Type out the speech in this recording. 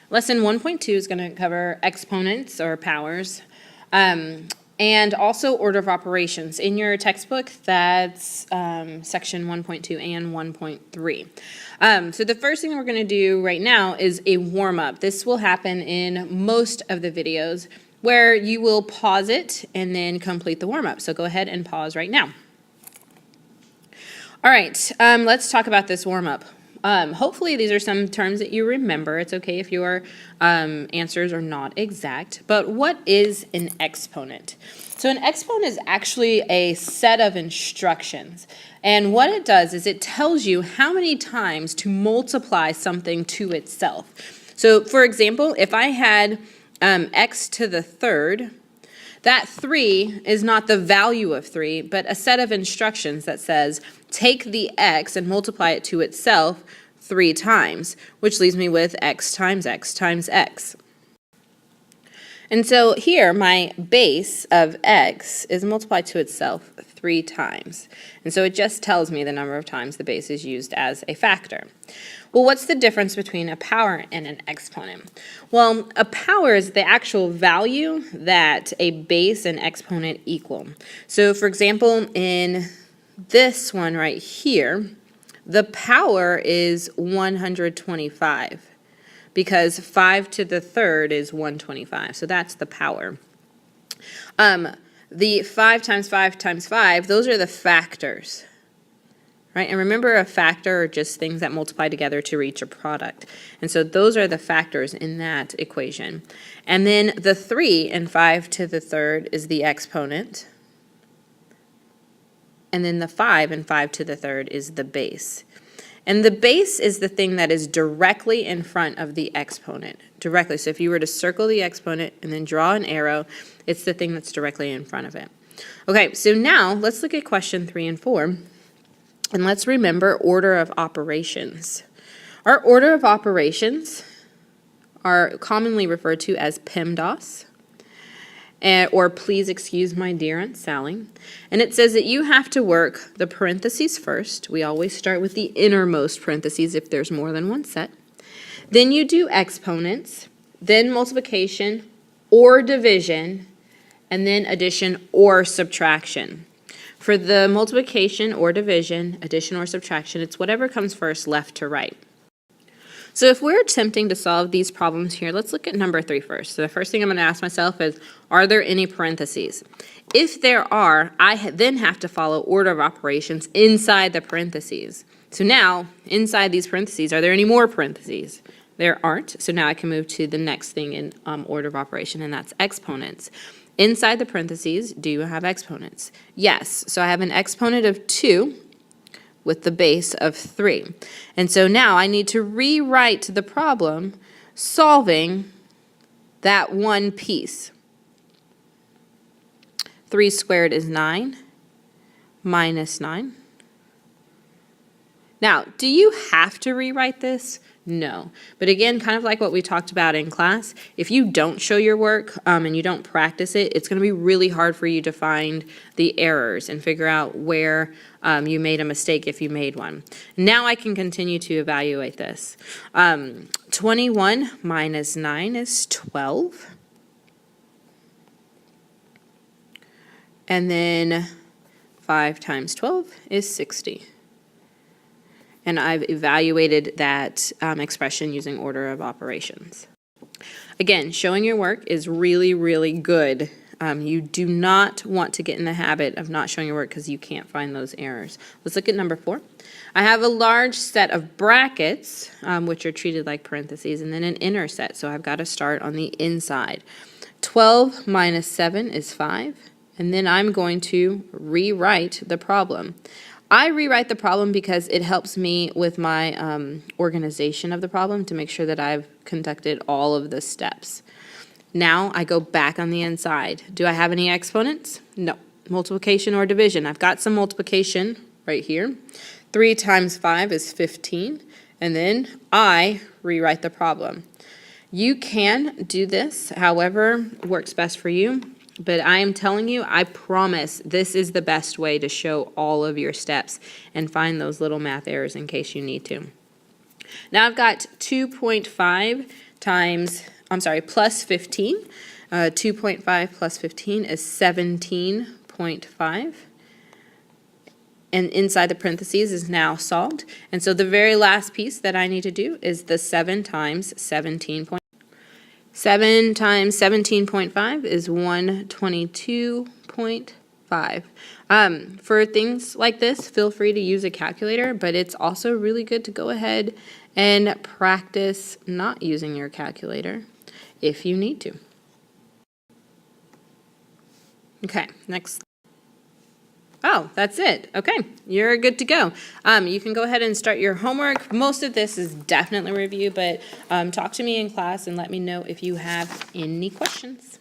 Lesson 1.2 is going to cover exponents or powers, and also order of operations. In your textbook, that's section 1.2 and 1.3. So the first thing we're going to do right now is a warm-up. This will happen in most of the videos where you will pause it and then complete the warm-up. So go ahead and pause right now. All right, let's talk about this warm-up. Hopefully these are some terms that you remember. It's okay if your answers are not exact. But what is an exponent? So an exponent is actually a set of instructions. And what it does is it tells you how many times to multiply something to itself. So for example, if I had x to the third, that 3 is not the value of 3, but a set of instructions that says take the x and multiply it to itself 3 times, which leaves me with x times x times x. And so here my base of x is multiplied to itself 3 times. And so it just tells me the number of times the base is used as a factor. Well, what's the difference between a power and an exponent? Well, a power is the actual value that a base and exponent equal. So for example, in this one right here, the power is 125 because 5 to the third is 125. So that's the power. The 5 times 5 times 5, those are the factors. Right? And remember, a factor are just things that multiply together to reach a product. And so those are the factors in that equation. And then the 3 and 5 to the third is the exponent. And then the 5 and 5 to the third is the base. And the base is the thing that is directly in front of the exponent. Directly. So if you were to circle the exponent and then draw an arrow, it's the thing that's directly in front of it. Okay, so now let's look at question 3 and 4. And let's remember order of operations. Our order of operations are commonly referred to as PEMDAS, or please excuse my dear Aunt Sally. And it says that you have to work the parentheses first. We always start with the innermost parentheses if there's more than one set. Then you do exponents, then multiplication or division, and then addition or subtraction. For the multiplication or division, addition or subtraction, it's whatever comes first, left to right. So if we're attempting to solve these problems here, let's look at number 3 first. So the first thing I'm going to ask myself is, are there any parentheses? If there are, I then have to follow order of operations inside the parentheses. So now, inside these parentheses, are there any more parentheses? There aren't. So now I can move to the next thing in order of operation, and that's exponents. Inside the parentheses, do you have exponents? Yes. So I have an exponent of 2 with the base of 3. And so now I need to rewrite the problem solving that one piece. 3 squared is 9 minus 9. Now, do you have to rewrite this? No. But again, kind of like what we talked about in class, if you don't show your work and you don't practice it, it's going to be really hard for you to find the errors and figure out where you made a mistake if you made one. Now I can continue to evaluate this. 21 minus 9 is 12. And then 5 times 12 is 60. And I've evaluated that expression using order of operations. Again, showing your work is really, really good. You do not want to get in the habit of not showing your work because you can't find those errors. Let's look at number 4. I have a large set of brackets, which are treated like parentheses, and then an inner set. So I've got to start on the inside. 12 minus 7 is 5. And then I'm going to rewrite the problem. I rewrite the problem because it helps me with my organization of the problem to make sure that I've conducted all of the steps. Now I go back on the inside. Do I have any exponents? No. Multiplication or division. I've got some multiplication right here. 3 times 5 is 15. And then I rewrite the problem. You can do this however works best for you. But I am telling you, I promise this is the best way to show all of your steps and find those little math errors in case you need to. Now I've got 2.5 times, I'm sorry, plus 15. 2.5 plus 15 is 17.5. And inside the parentheses is now solved. And so the very last piece that I need to do is the 7 times 17. 7 times 17.5 is 122.5. For things like this, feel free to use a calculator, but it's also really good to go ahead and practice not using your calculator if you need to. Okay, next. Oh, that's it. Okay, you're good to go. You can go ahead and start your homework. Most of this is definitely review, but talk to me in class and let me know if you have any questions.